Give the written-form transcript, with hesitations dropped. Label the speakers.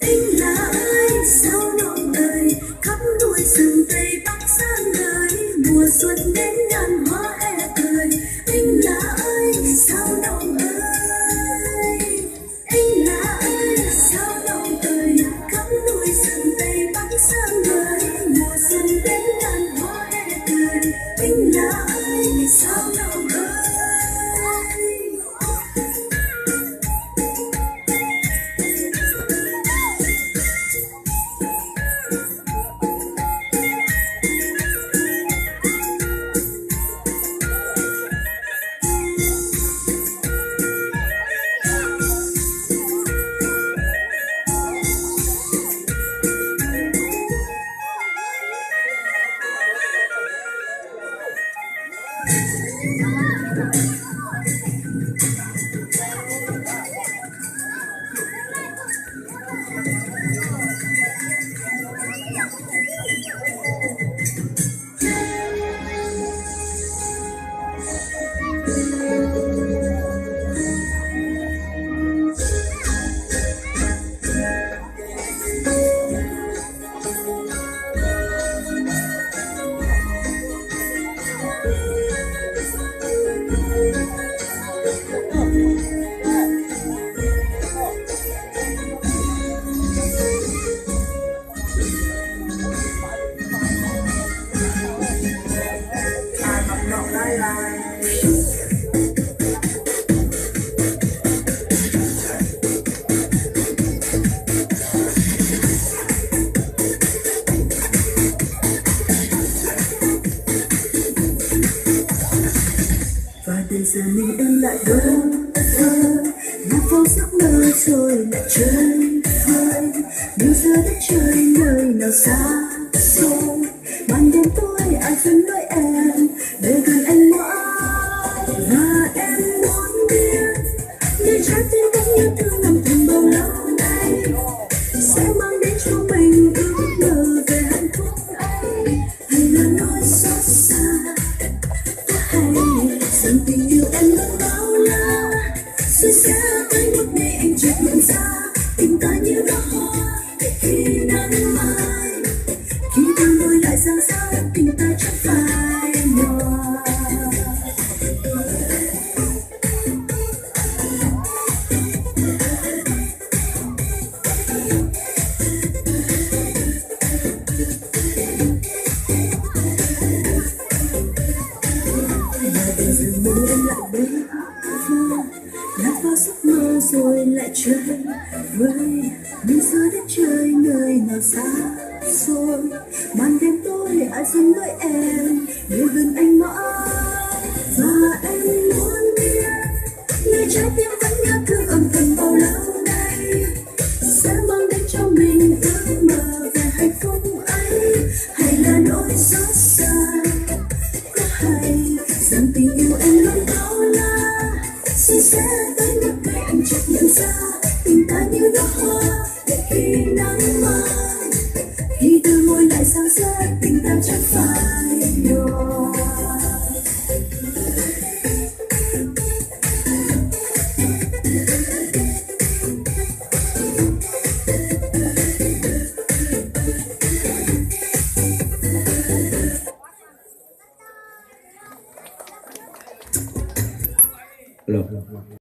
Speaker 1: Anh là ai sao nồng ơi, khắp núi rừng tây bắc sang đời, mùa xuân đến ngàn hoa e cười. Anh là ai sao nồng ơi, anh là ai sao nồng ơi, khắp núi rừng tây bắc sang đời, mùa xuân đến ngàn hoa e cười. Anh là ai sao nồng ơi. Và đến giờ mình em lại đâu lạc vào giấc mơ rồi lại chơi vơi, nhưng giờ đất trời nơi nào xa xôi, ban đêm tối ai vẫn đợi em để gần anh mãi. Và em muốn biết nơi trái tim vẫn yêu thương nằm thầm bao lâu nay sẽ mang đến cho mình ước mơ về hạnh phúc ấy, hay là nỗi xót xa hay rằng tình yêu em vẫn bao la, rồi sẽ tới một ngày anh chợt nhận ra tình ta như đóa hoa khi nắng mai, khi đôi môi lại giang ra tình ta chẳng phai nhòa. Và đến giờ mình em lại bơ vơ lạc vào giấc mơ rồi lại chơi vơi, nhưng giữa đất trời nơi nào xa xôi, màn đêm tối ai dừng đợi em để gần